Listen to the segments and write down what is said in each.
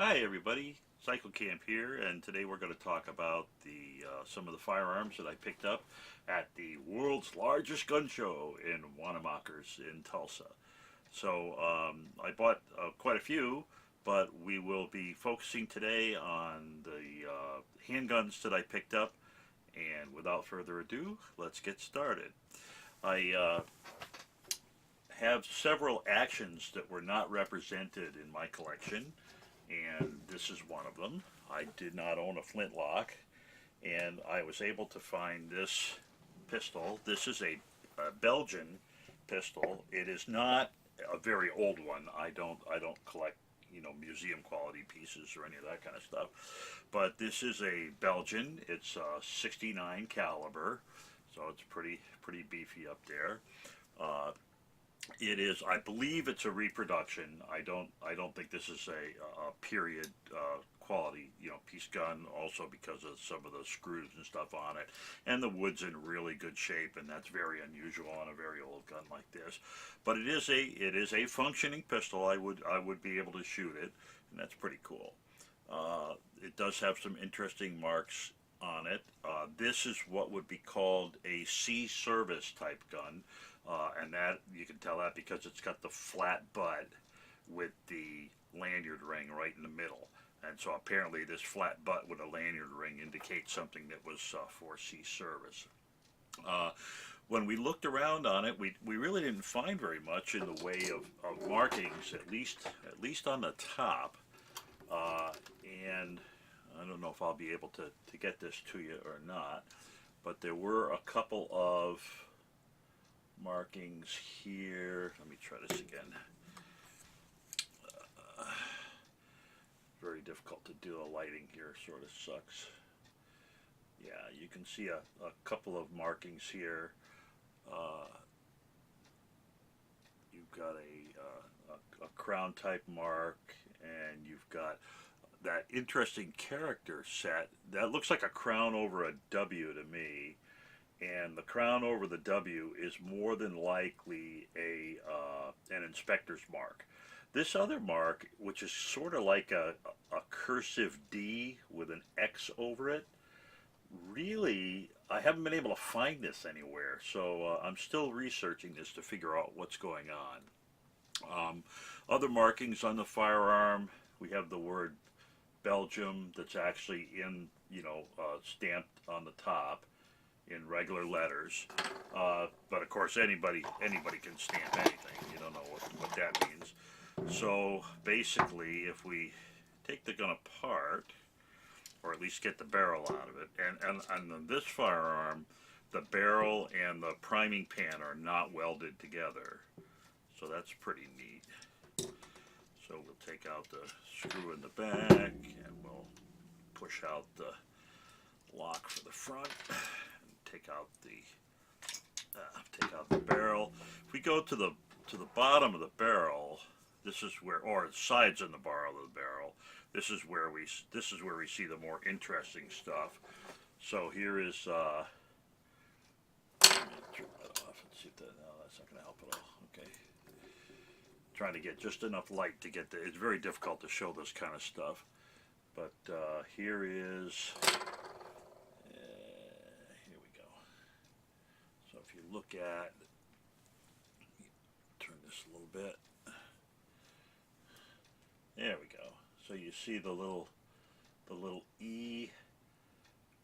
Hi everybody, CycleCamp here, and today we're going to talk about some of the firearms that I picked up at the world's largest gun show in Wanenmachers in Tulsa. I bought quite a few, but we will be focusing today on the handguns that I picked up. And without further ado, let's get started. I have several actions that were not represented in my collection, and this is one of them. I did not own a flintlock, and I was able to find this pistol. This is a Belgian pistol. It is not a very old one. I don't collect museum quality pieces or any of that kind of stuff. But this is a Belgian. It's a 69 caliber, so it's pretty beefy up there. Uh, it is, I believe it's a reproduction. I don't think this is a period quality, piece gun. Also because of some of the screws and stuff on it, and the wood's in really good shape, and that's very unusual on a very old gun like this. But it is a functioning pistol. I would be able to shoot it, and that's pretty cool. It does have some interesting marks on it. This is what would be called a C service type gun, and that you can tell that because it's got the flat butt with the lanyard ring right in the middle. And so apparently this flat butt with a lanyard ring indicates something that was for C service. Uh, when we looked around on it, we really didn't find very much in the way of markings, at least on the top. Uh, and I don't know if I'll be able to get this to you or not, but there were a couple of markings here. Let me try this again. Very difficult to do. The lighting here sort of sucks. Yeah, you can see a couple of markings here. Uh, you've got a crown type mark, and you've got that interesting character set that looks like a crown over a W to me, and the crown over the W is more than likely an inspector's mark. This other mark, which is sort of like a cursive D with an X over it, really, I haven't been able to find this anywhere, so I'm still researching this to figure out what's going on. Other markings on the firearm, we have the word Belgium that's actually stamped on the top in regular letters. But of course, anybody can stamp anything. You don't know what that means. So basically, if we take the gun apart, or at least get the barrel out of it, and on this firearm, the barrel and the priming pan are not welded together. So that's pretty neat. So we'll take out the screw in the back, and we'll push out the lock for the front, and take out the barrel. If we go to the bottom of the barrel, this is where, or sides in the barrel of the barrel, this is where we see the more interesting stuff. So here is let me turn that off and see if that, no, that's not going to help at all. Okay, trying to get just enough light to get it's very difficult to show this kind of stuff. But here is here we go. So if you look at, turn this a little bit. There we go. So you see the little E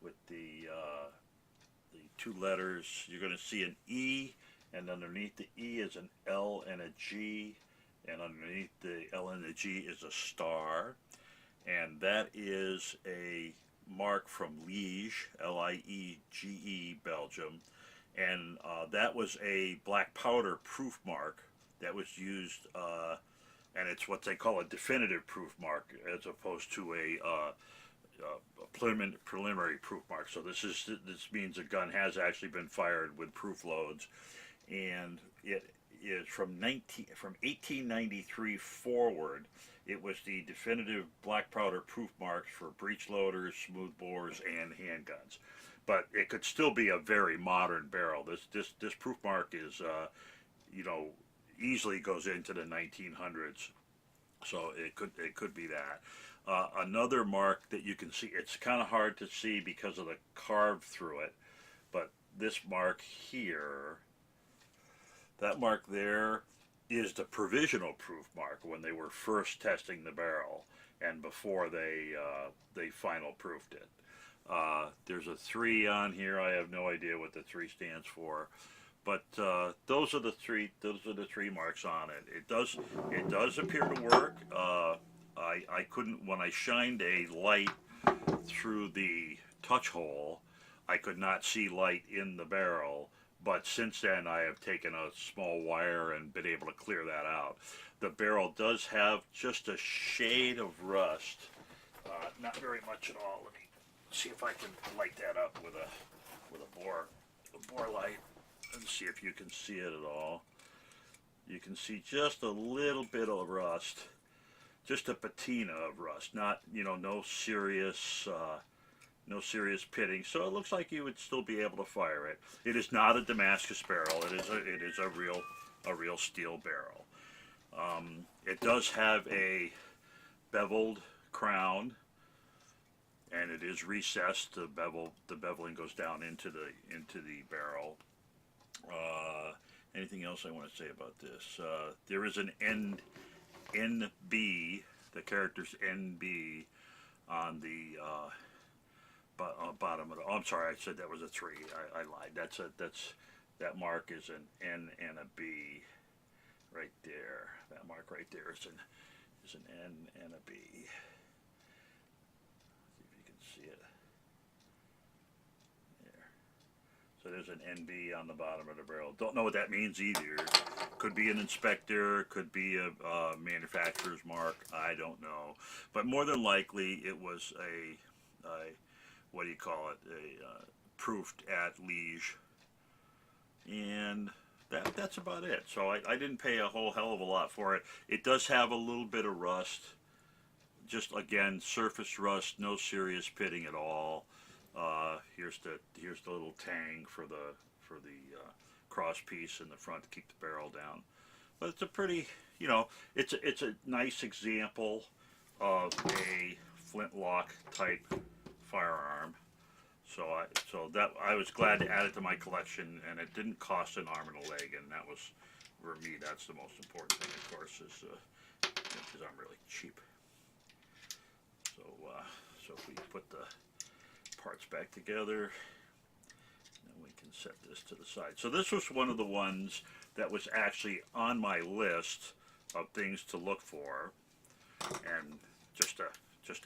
with the two letters. You're going to see an E, and underneath the E is an L and a G, and underneath the L and the G is a star, and that is a mark from Liege, Liege, Belgium, and that was a black powder proof mark that was used. And it's what they call a definitive proof mark, as opposed to a preliminary proof mark. So this means a gun has actually been fired with proof loads, and it is from 1893 forward. It was the definitive black powder proof marks for breech loaders, smooth bores, and handguns. But it could still be a very modern barrel. This proof mark is easily goes into the 1900s, so it could be that. Another mark that you can see, it's kind of hard to see because of the carve through it, but this mark here, that mark there is the provisional proof mark when they were first testing the barrel and before they final proofed it. There's a 3 on here. I have no idea what the 3 stands for, but those are the three marks on it. It does appear to work. I couldn't, when I shined a light through the touch hole, I could not see light in the barrel, but since then I have taken a small wire and been able to clear that out. The barrel does have just a shade of rust, not very much at all. Let me see if I can light that up with a bore light and see if you can see it at all. You can see just a little bit of rust. Just a patina of rust, not, no serious pitting. So it looks like you would still be able to fire it. It is not a Damascus barrel. It is a real steel barrel. It does have a beveled crown, and it is recessed. The beveling goes down into the barrel. Anything else I want to say about this? There is an NB, the characters NB on the bottom of the. Oh, I'm sorry, I said that was a 3. I lied. That mark is an N and a B, right there. That mark right there is an N and a B. See if you can see it. So there's an NB on the bottom of the barrel. Don't know what that means either. Could be an inspector, could be a manufacturer's mark. I don't know. But more than likely, it was a what do you call it? Proofed at Liege. And that's about it. So I didn't pay a whole hell of a lot for it. It does have a little bit of rust. Just, again, surface rust, no serious pitting at all. Here's the little tang for the cross piece in the front to keep the barrel down. But it's a pretty, it's a nice example of a flintlock type firearm. So I was glad to add it to my collection, and it didn't cost an arm and a leg, and that was, for me, that's the most important thing, of course, is because I'm really cheap. So if we put the parts back together, and we can set this to the side. So this was one of the ones that was actually on my list of things to look for, and just to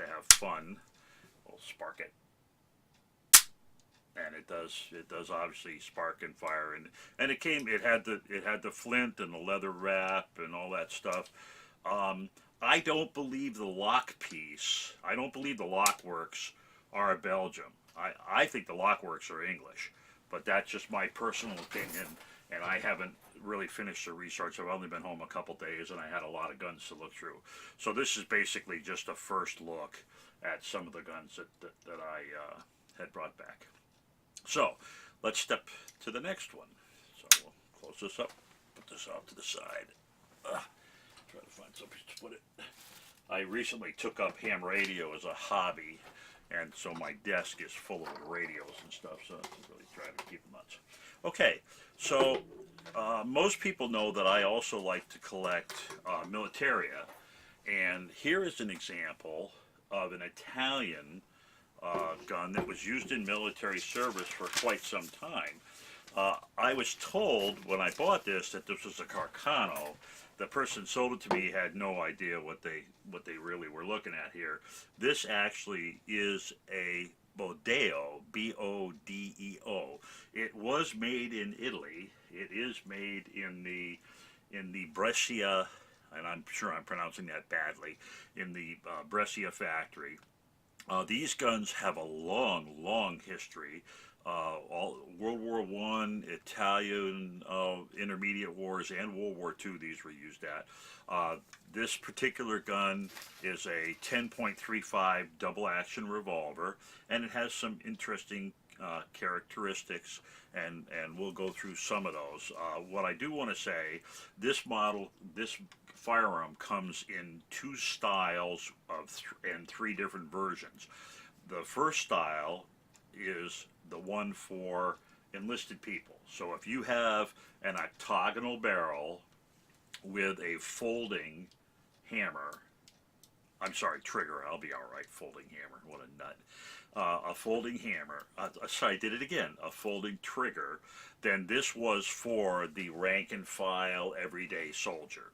have fun, we'll spark it. And it does obviously spark and fire, and it had the flint and the leather wrap and all that stuff. I don't believe the lock piece. I don't believe the lock works are Belgium. I think the lock works are English, but that's just my personal opinion, and I haven't really finished the research. I've only been home a couple days, and I had a lot of guns to look through. So this is basically just a first look at some of the guns that I had brought back. So let's step to the next one. So we'll close this up, put this off to the side. Try to find something to put it. I recently took up ham radio as a hobby, and so my desk is full of radios and stuff, so it's really trying to keep them nuts. Okay, so most people know that I also like to collect militaria, and here is an example of an Italian gun that was used in military service for quite some time. I was told when I bought this that this was a Carcano. The person sold it to me had no idea what they really were looking at here. This actually is a Bodeo, B-O-D-E-O. It was made in Italy. It is made in the Brescia, and I'm sure I'm pronouncing that badly, in the Brescia factory. These guns have a long history. All World War I, Italian intermediate wars, and World War II, these were used at. This particular gun is a 10.35 double action revolver, and it has some interesting characteristics, and we'll go through some of those. What I do want to say, this model, this firearm comes in two styles and three different versions. The first style is the one for enlisted people. So if you have an octagonal barrel with a folding hammer, I'm sorry, trigger, I'll be all right, folding hammer, what a nut. A folding hammer, sorry, I did it again, a folding trigger, then this was for the rank and file everyday soldier.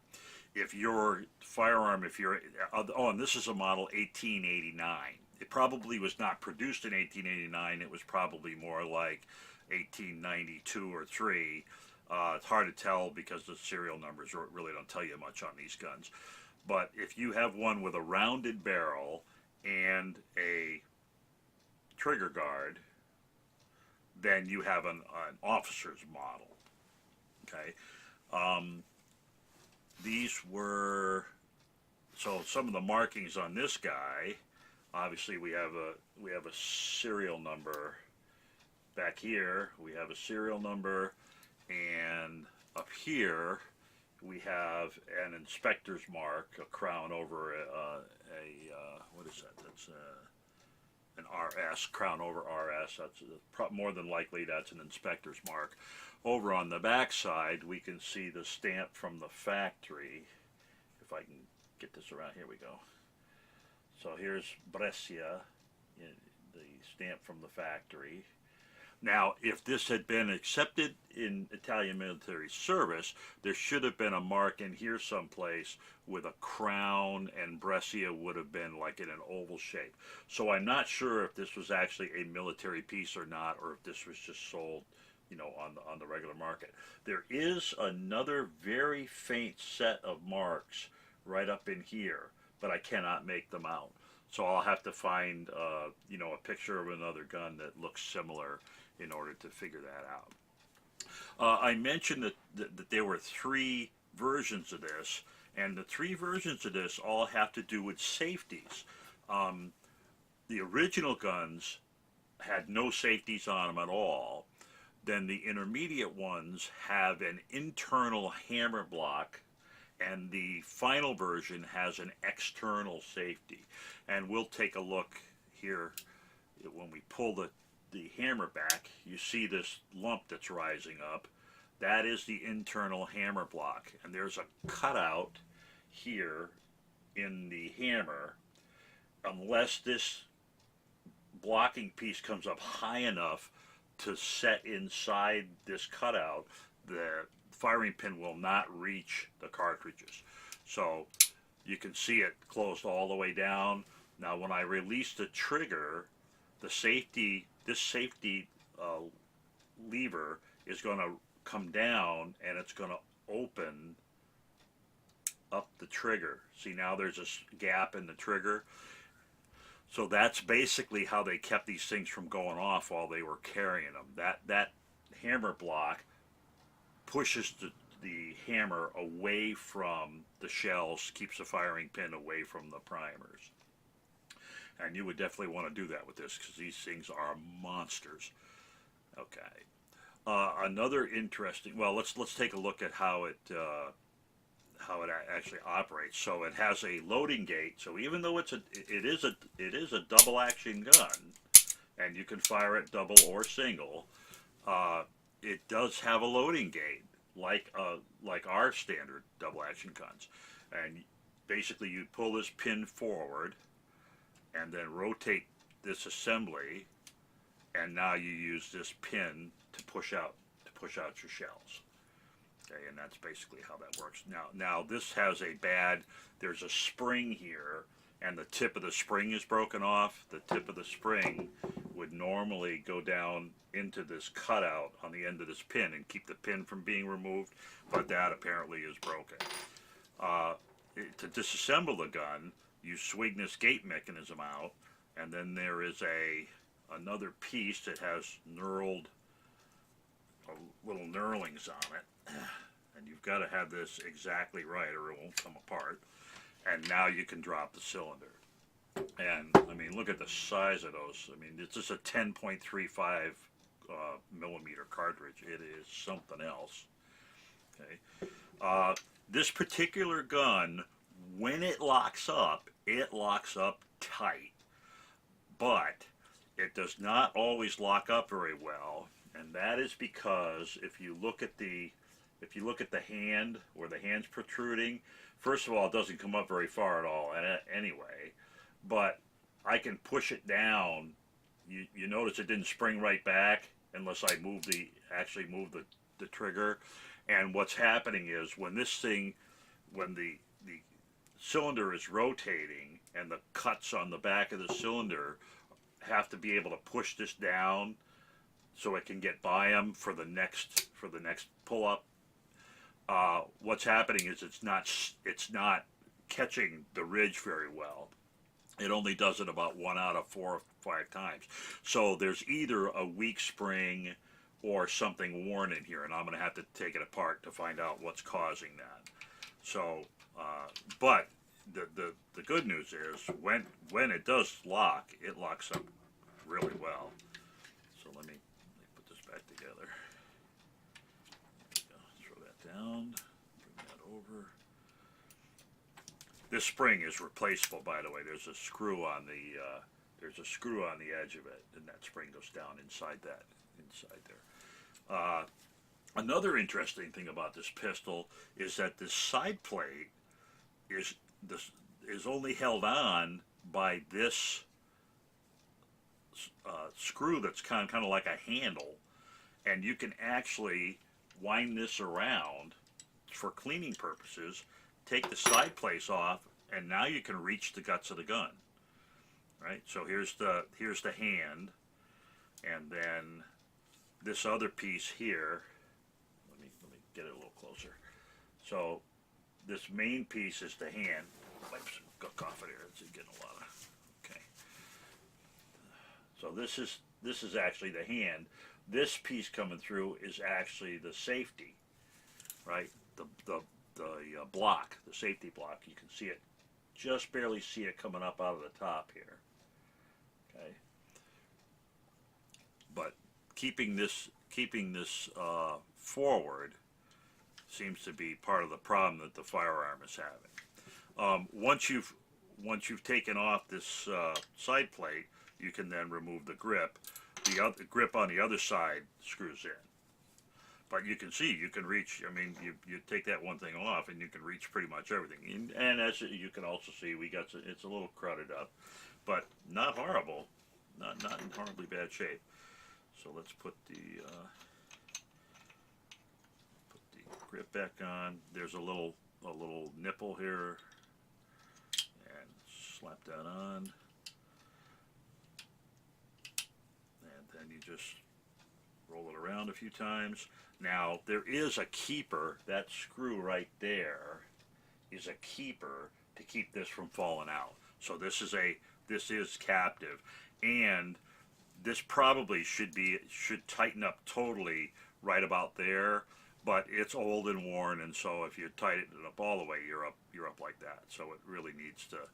If your firearm, and this is a model 1889. It probably was not produced in 1889, it was probably more like 1892 or 3. It's hard to tell because the serial numbers really don't tell you much on these guns. But if you have one with a rounded barrel and a trigger guard, then you have an officer's model. Okay, these were, so some of the markings on this guy. Obviously, we have a serial number back here. We have a serial number, and up here we have an inspector's mark, a crown over what is that? That's an RS, crown over RS. That's more than likely that's an inspector's mark. Over on the back side, we can see the stamp from the factory. If I can get this around, here we go. So here's Brescia, the stamp from the factory. Now, if this had been accepted in Italian military service, there should have been a mark in here someplace with a crown, and Brescia would have been like in an oval shape. So I'm not sure if this was actually a military piece or not, or if this was just sold, on the regular market. There is another very faint set of marks right up in here, but I cannot make them out. So I'll have to find, a picture of another gun that looks similar in order to figure that out. I mentioned that there were three versions of this, and the three versions of this all have to do with safeties. The original guns had no safeties on them at all. Then the intermediate ones have an internal hammer block, and the final version has an external safety. And we'll take a look here. When we pull the hammer back, you see this lump that's rising up. That is the internal hammer block, and there's a cutout here in the hammer. Unless this blocking piece comes up high enough to set inside this cutout, the firing pin will not reach the cartridges. So you can see it closed all the way down. Now when I release the trigger, this safety lever is going to come down, and it's going to open up the trigger. See, now there's a gap in the trigger. So that's basically how they kept these things from going off while they were carrying them. That hammer block pushes the hammer away from the shells, keeps the firing pin away from the primers. And you would definitely want to do that with this, because these things are monsters. Okay. Another interesting. Well, let's take a look at how it actually operates. So it has a loading gate. So even though it is a double action gun, and you can fire it double or single, it does have a loading gate like our standard double action guns. And basically, you pull this pin forward, and then rotate this assembly, and now you use this pin to push out your shells. Okay, and that's basically how that works. Now this has there's a spring here, and the tip of the spring is broken off. The tip of the spring would normally go down into this cutout on the end of this pin and keep the pin from being removed, but that apparently is broken. To disassemble the gun, you swing this gate mechanism out, and then there is another piece that has little knurlings on it, and you've got to have this exactly right or it won't come apart. And now you can drop the cylinder. And I mean, look at the size of those. I mean, it's just a 10.35 millimeter cartridge. It is something else. Okay. This particular gun, when it locks up tight, but it does not always lock up very well, and that is because if you look at the hand where the hand's protruding, first of all, it doesn't come up very far at all anyway, but I can push it down. You notice it didn't spring right back unless I actually move the trigger. And what's happening is when the cylinder is rotating and the cuts on the back of the cylinder have to be able to push this down so it can get by them for the next pull up. What's happening is it's not catching the ridge very well. It only does it about 1 out of 4 or 5 times. So there's either a weak spring or something worn in here, and I'm going to have to take it apart to find out what's causing that. So, but the good news is when it does lock, it locks up really well. So let me put this back together. Throw that down, bring that over. This spring is replaceable, by the way. There's a screw on the edge of it, and that spring goes down inside there. Another interesting thing about this pistol is that this side plate is only held on by this screw that's kind of like a handle, and you can actually wind this around for cleaning purposes, take the side plates off, and now you can reach the guts of the gun. Right? So here's the hand, and then this other piece here. Let me get it a little closer. So this main piece is the hand. Wipe some guck off of there. It's getting a lot of. Okay. So this is actually the hand. This piece coming through is actually the safety, right? The block, the safety block. You can see it, just barely see it coming up out of the top here. Okay. But keeping this forward seems to be part of the problem that the firearm is having. Once you've taken off this side plate, you can then remove the grip. The grip on the other side screws in. But you can see, you can reach, I mean, you take that one thing off and you can reach pretty much everything. And as you can also see, it's a little crowded up, but not horrible, not in horribly bad shape. So let's put the grip back on. There's a little nipple here, and slap that on. And then you just roll it around a few times. Now there is a keeper. That screw right there is a keeper to keep this from falling out. So this is captive, and this probably should tighten up totally right about there, but it's old and worn, and so if you tighten it up all the way, you're up like that. So it really needs to,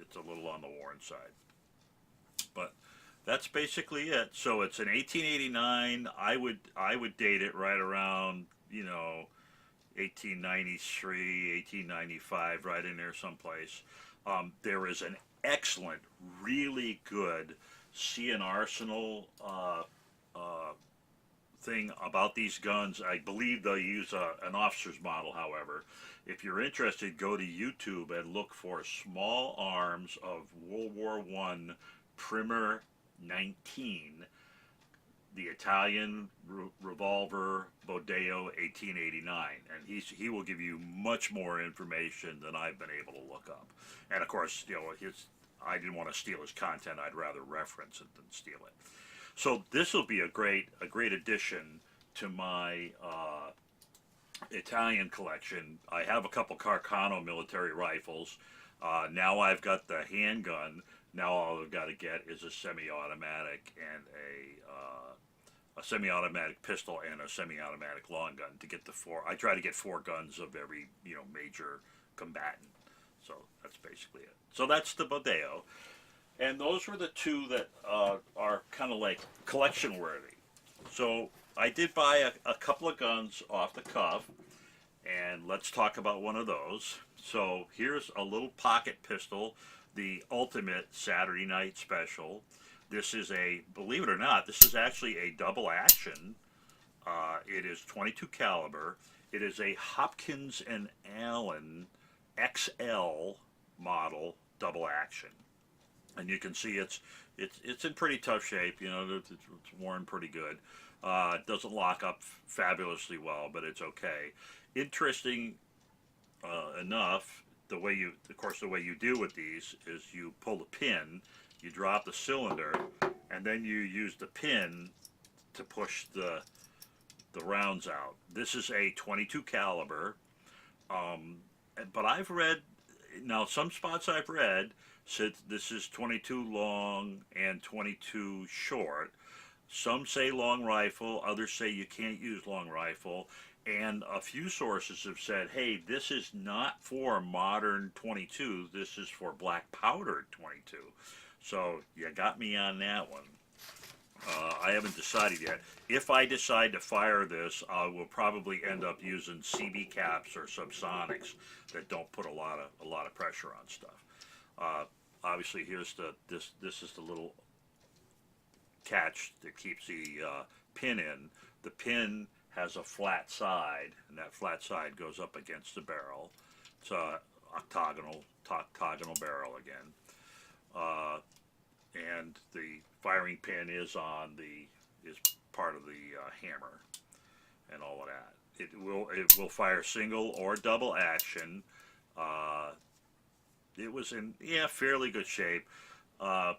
it's a little on the worn side. But that's basically it. So it's an 1889. I would date it right around 1893, 1895, right in there someplace. There is an excellent, really good See Arsenal thing about these guns. I believe they'll use an officer's model, however. If you're interested, go to YouTube and look for small arms of World War I Primer 19, the Italian revolver Bodeo 1889, and he will give you much more information than I've been able to look up. And of course, I didn't want to steal his content. I'd rather reference it than steal it. So this will be a great addition to my Italian collection. I have a couple Carcano military rifles. Now I've got the handgun. Now all I've got to get is a semi-automatic and a semi-automatic pistol and a semi-automatic long gun to get the 4. I try to get 4 guns of every major combatant. So that's basically it. So that's the Bodeo. And those were the two that are kind of like collection worthy. So I did buy a couple of guns off the cuff, and let's talk about one of those. So here's a little pocket pistol, the Ultimate Saturday Night Special. This is a, believe it or not, this is actually a double action. It is 22 caliber. It is a Hopkins and Allen XL model double action, and you can see it's in pretty tough shape. You know, it's worn pretty good. It doesn't lock up fabulously well, but it's okay. Interesting enough, the way you deal with these is you pull the pin, you drop the cylinder, and then you use the pin to push the rounds out. This is a 22 caliber, but I've read, now some spots I've read said this is 22 long and 22 short. Some say long rifle, others say you can't use long rifle, and a few sources have said, hey, this is not for modern 22, this is for black powdered 22. So you got me on that one. I haven't decided yet. If I decide to fire this, I will probably end up using CB caps or subsonics that don't put a lot of pressure on stuff. Obviously, here's this is the little catch that keeps the pin in. The pin has a flat side, and that flat side goes up against the barrel. It's a octagonal barrel again. And the firing pin is part of the hammer and all of that. It will fire single or double action. It was in fairly good shape. The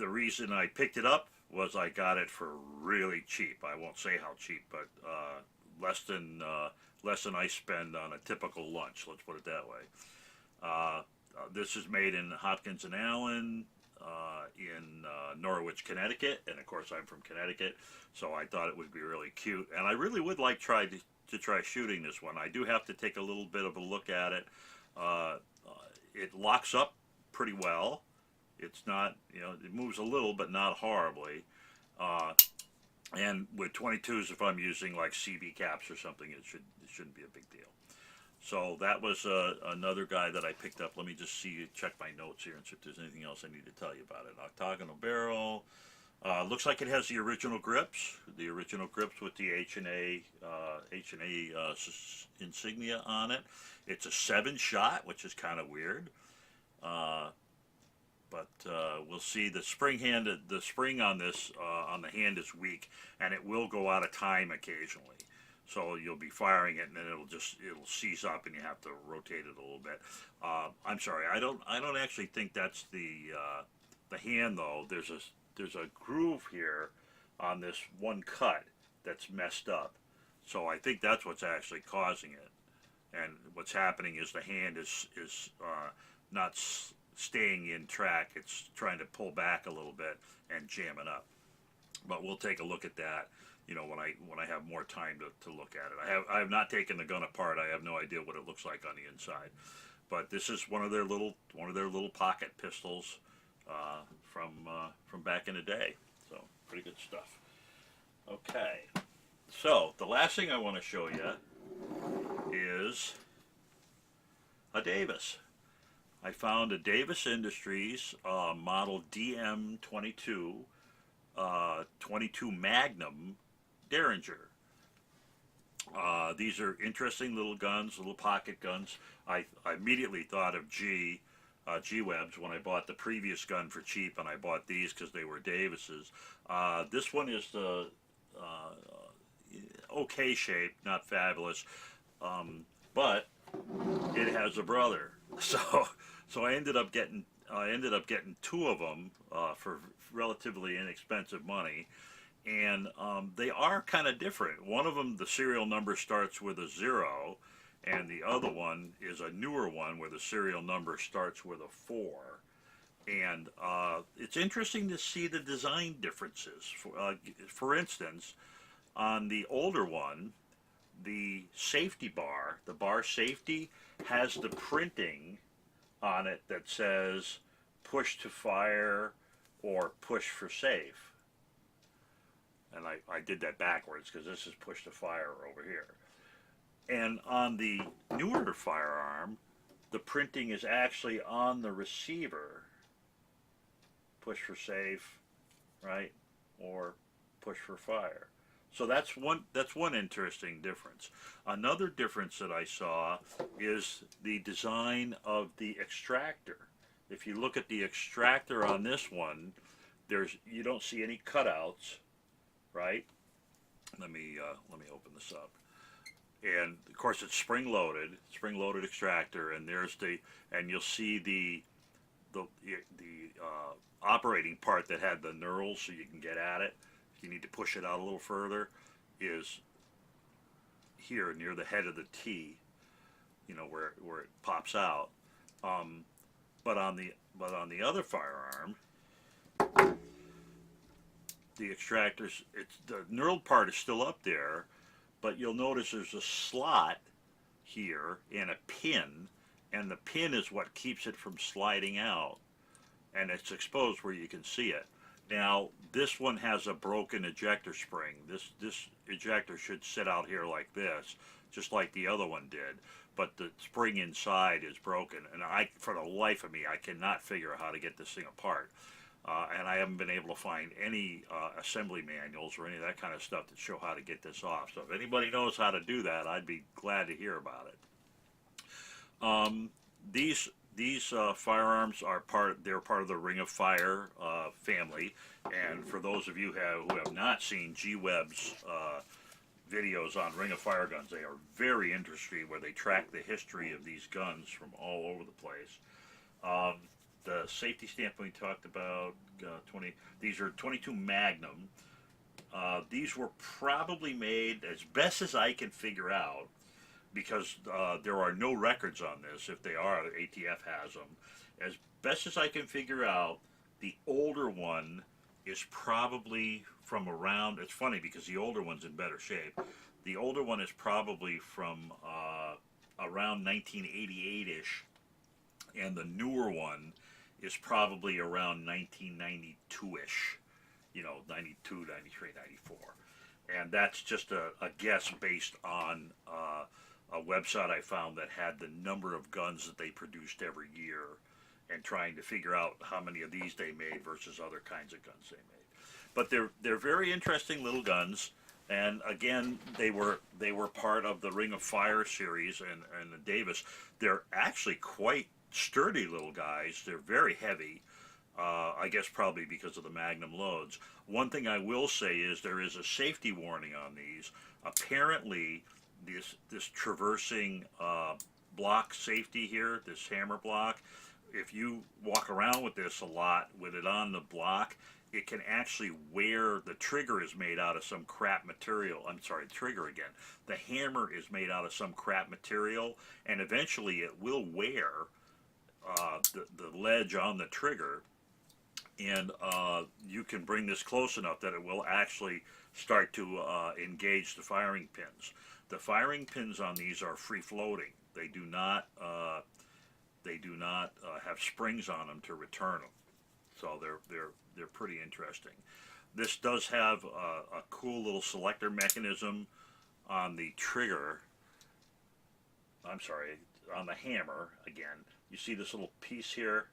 reason I picked it up was I got it for really cheap. I won't say how cheap, but less than I spend on a typical lunch. Let's put it that way. This is made in Hopkins and Allen. In Norwich, Connecticut, and of course I'm from Connecticut, so I thought it would be really cute, and I really would like to try shooting this one. I do have to take a little bit of a look at it. It locks up pretty well. It's not, it moves a little, but not horribly. And with 22s, if I'm using like CB caps or something, it shouldn't be a big deal. So that was another guy that I picked up. Let me just check my notes here and see if there's anything else I need to tell you about it. Octagonal barrel. Looks like it has the original grips. The original grips with the H&A insignia on it. It's a 7-shot, which is kind of weird. But we'll see. The spring on this on the hand is weak, and it will go out of time occasionally. So you'll be firing it, and then it'll seize up, and you have to rotate it a little bit. I'm sorry, I don't actually think that's the hand though. There's a groove here on this one cut that's messed up. So I think that's what's actually causing it. And what's happening is the hand is not staying in track. It's trying to pull back a little bit and jam it up. But we'll take a look at that. When I have more time to look at it. I have not taken the gun apart. I have no idea what it looks like on the inside. But this is one of their little pocket pistols from back in the day. So pretty good stuff. Okay. So the last thing I want to show you is a Davis. I found a Davis Industries model DM22 22 Magnum Derringer. These are interesting little guns, little pocket guns. I immediately thought of G-Webs when I bought the previous gun for cheap, and I bought these because they were Davis's. This one is the okay shape, not fabulous, but it has a brother. So I ended up getting two of them for relatively inexpensive money. And they are kind of different. One of them, the serial number starts with a 0, and the other one is a newer one where the serial number starts with a 4. And it's interesting to see the design differences. For instance, on the older one, the safety bar, the bar safety, has the printing on it that says push to fire or push for safe. And I did that backwards because this is push to fire over here. And on the newer firearm, the printing is actually on the receiver. Push for safe, right? Or push for fire. So that's one interesting difference. Another difference that I saw is the design of the extractor. If you look at the extractor on this one, you don't see any cutouts, right? Let me open this up. And of course it's spring loaded extractor, and you'll see the operating part that had the knurls so you can get at it. If you need to push it out a little further, is here near the head of the T, where it pops out. But on the other firearm, the extractors, the knurled part is still up there, but you'll notice there's a slot here and a pin, and the pin is what keeps it from sliding out, and it's exposed where you can see it. Now, this one has a broken ejector spring. This ejector should sit out here like this, just like the other one did, but the spring inside is broken, and for the life of me, I cannot figure out how to get this thing apart. And I haven't been able to find any assembly manuals or any of that kind of stuff that show how to get this off. So if anybody knows how to do that, I'd be glad to hear about it. These firearms are part of the Ring of Fire family. And for those of you who have not seen G-Web's videos on Ring of Fire guns, they are very interesting, where they track the history of these guns from all over the place. The safety stamp we talked about, these are 22 Magnum. These were probably made, as best as I can figure out, because there are no records on this. If they are, ATF has them. As best as I can figure out, the older one is probably from around, it's funny because the older one's in better shape. The older one is probably from around 1988-ish, and the newer one is probably around 1992-ish, 92, 93, 94. And that's just a guess based on a website I found that had the number of guns that they produced every year, and trying to figure out how many of these they made versus other kinds of guns they made. But they're very interesting little guns, and again, they were part of the Ring of Fire series and the Davis. They're actually quite sturdy little guys. They're very heavy, I guess probably because of the Magnum loads. One thing I will say is there is a safety warning on these. Apparently, this traversing block safety here, this hammer block, if you walk around with this a lot with it on the block, it can actually wear. The trigger is made out of some crap material. I'm sorry, trigger again. The hammer is made out of some crap material, and eventually it will wear the ledge on the trigger, and you can bring this close enough that it will actually start to engage the firing pins. The firing pins on these are free floating. They do not have springs on them to return them. So they're pretty interesting. This does have a cool little selector mechanism on the trigger. I'm sorry, on the hammer again. You see this little piece here?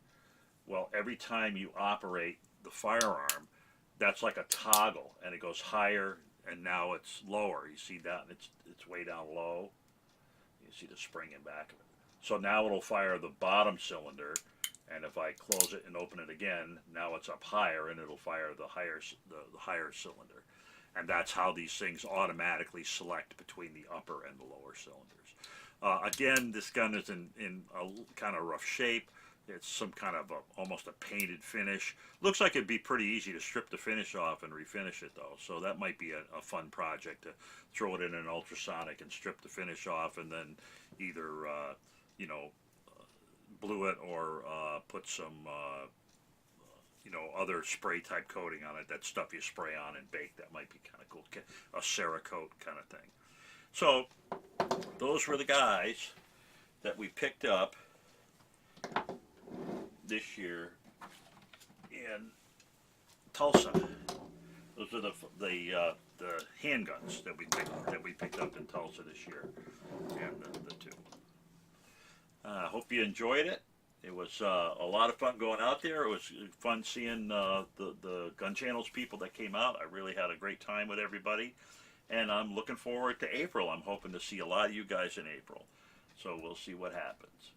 Well, every time you operate the firearm, that's like a toggle, and it goes higher, and now it's lower. You see that? It's way down low. You see the spring in back of it. So now it'll fire the bottom cylinder, and if I close it and open it again, now it's up higher, and it'll fire the higher cylinder. And that's how these things automatically select between the upper and the lower cylinders. Again, this gun is in a kind of rough shape. It's some kind of almost a painted finish. Looks like it'd be pretty easy to strip the finish off and refinish it, though. So that might be a fun project, to throw it in an ultrasonic and strip the finish off, and then either blue it or put some other spray type coating on it. That stuff you spray on and bake. That might be kind of cool. A Cerakote kind of thing. So those were the guys that we picked up this year in Tulsa. Those are the handguns that we picked up in Tulsa this year, and the two. Hope you enjoyed it. It was a lot of fun going out there. It was fun seeing the Gun Channels people that came out. I really had a great time with everybody, and I'm looking forward to April. I'm hoping to see a lot of you guys in April, so we'll see what happens.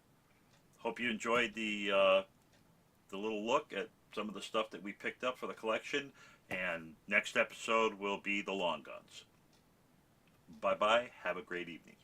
Hope you enjoyed the little look at some of the stuff that we picked up for the collection, and next episode will be the long guns. Bye-bye. Have a great evening.